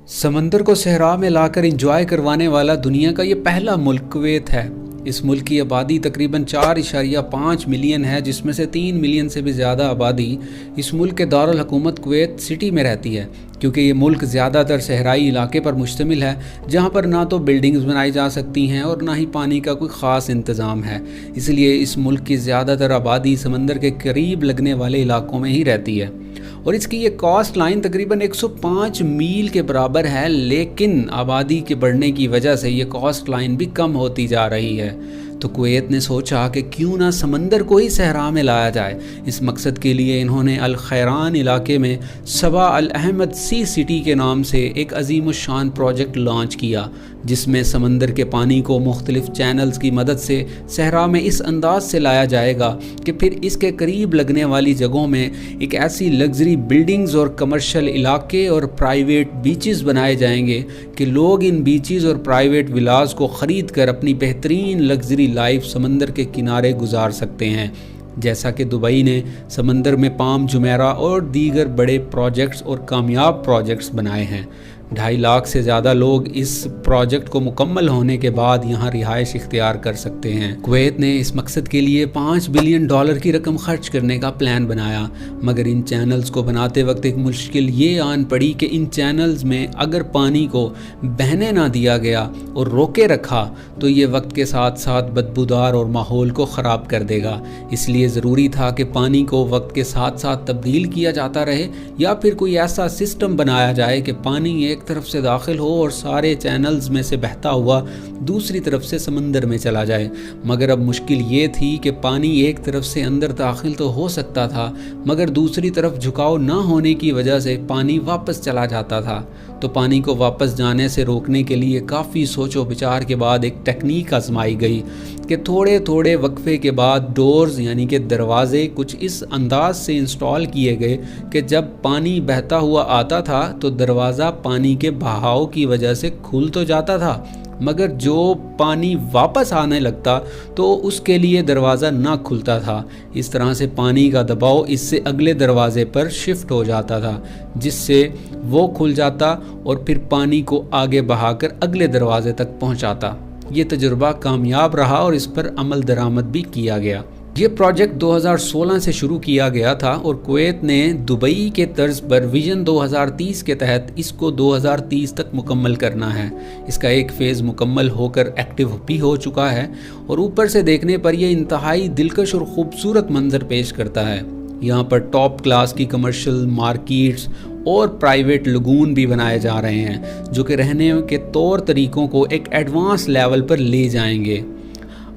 समंदर को सहरा में लाकर इंजॉय करवाने वाला दुनिया का ये पहला मुल्क कुवैत है। इस मुल्क की आबादी तकरीबन 4.5 मिलियन है, जिसमें से 3 मिलियन से भी ज़्यादा आबादी इस मुल्क के दारुल हुकूमत कुवैत सिटी में रहती है। क्योंकि ये मुल्क ज़्यादातर सहराई इलाके पर मुश्तमिल है, जहाँ पर ना तो बिल्डिंग्स बनाई जा सकती हैं और ना ही पानी का कोई ख़ास इंतज़ाम है। इसलिए इस मुल्क की ज़्यादातर आबादी समंदर के करीब लगने वाले इलाकों में ही रहती है और इसकी ये कॉस्ट लाइन तकरीबन 105 मील के बराबर है। लेकिन आबादी के बढ़ने की वजह से ये कॉस्ट लाइन भी कम होती जा रही है। तो कुवैत ने सोचा कि क्यों ना समंदर को ही सहरा में लाया जाए। इस मकसद के लिए इन्होंने अल खैरान इलाके में सबा अल अहमद सी सिटी के नाम से एक अजीम शान प्रोजेक्ट लॉन्च किया, जिसमें समंदर के पानी को मुख्तलिफ चैनल्स की मदद से सहरा में इस अंदाज से लाया जाएगा कि फिर इसके करीब लगने वाली जगहों में एक ऐसी लग्जरी बिल्डिंग्स और कमर्शियल इलाके और प्राइवेट बीचेस बनाए जाएंगे कि लोग इन बीचेस और प्राइवेट विलास को ख़रीद कर अपनी बेहतरीन लग्जरी लाइफ समंदर के किनारे गुजार सकते हैं। जैसा कि दुबई ने समंदर में पाम जुमेरा और दीगर बड़े प्रोजेक्ट्स और कामयाब प्रोजेक्ट्स बनाए हैं। 2.5 लाख से ज़्यादा लोग इस प्रोजेक्ट को मुकम्मल होने के बाद यहाँ रिहाइश इख्तियार कर सकते हैं। कुवैत ने इस मकसद के लिए $5 बिलियन की रकम खर्च करने का प्लान बनाया, मगर इन चैनल्स को बनाते वक्त एक मुश्किल ये आन पड़ी कि इन चैनल्स में अगर पानी को बहने ना दिया गया और रोके रखा तो ये वक्त के साथ साथ बदबूदार और माहौल को ख़राब कर देगा। इसलिए ज़रूरी था कि पानी को वक्त के साथ साथ तब्दील किया जाता रहे या फिर कोई ऐसा सिस्टम बनाया जाए कि पानी एक तरफ से दाखिल हो और सारे चैनल्स में से बहता हुआ दूसरी तरफ से समंदर में चला जाए। मगर अब मुश्किल ये थी कि पानी एक तरफ से अंदर दाखिल तो हो सकता था, मगर दूसरी तरफ झुकाव ना होने की वजह से पानी वापस चला जाता था। तो पानी को वापस जाने से रोकने के लिए काफ़ी सोचो विचार के बाद एक टेक्निक आजमाई गई कि थोड़े थोड़े वक्फे के बाद डोर्स यानी कि दरवाज़े कुछ इस अंदाज से इंस्टॉल किए गए कि जब पानी बहता हुआ आता था तो दरवाज़ा पानी के बहाव की वजह से खुल तो जाता था, मगर जो पानी वापस आने लगता तो उसके लिए दरवाज़ा ना खुलता था। इस तरह से पानी का दबाव इससे अगले दरवाज़े पर शिफ्ट हो जाता था, जिससे वो खुल जाता और फिर पानी को आगे बहाकर अगले दरवाज़े तक पहुंचाता। ये तजुर्बा कामयाब रहा और इस पर अमल दरामद भी किया गया। ये प्रोजेक्ट 2016 से शुरू किया गया था और कुवैत ने दुबई के तर्ज पर विजन 2030 के तहत इसको 2030 तक मुकम्मल करना है। इसका एक फ़ेज़ मुकम्मल होकर एक्टिव भी हो चुका है और ऊपर से देखने पर यह इंतहाई दिलकश और ख़ूबसूरत मंजर पेश करता है। यहाँ पर टॉप क्लास की कमर्शियल मार्केट्स और प्राइवेट लगून भी बनाए जा रहे हैं, जो कि रहने के तौर तरीक़ों को एक एडवांस लेवल पर ले जाएंगे।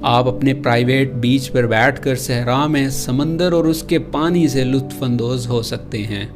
आप अपने प्राइवेट बीच पर बैठकर सहरा में समंदर और उसके पानी से लुत्फ़ अंदोज़ हो सकते हैं।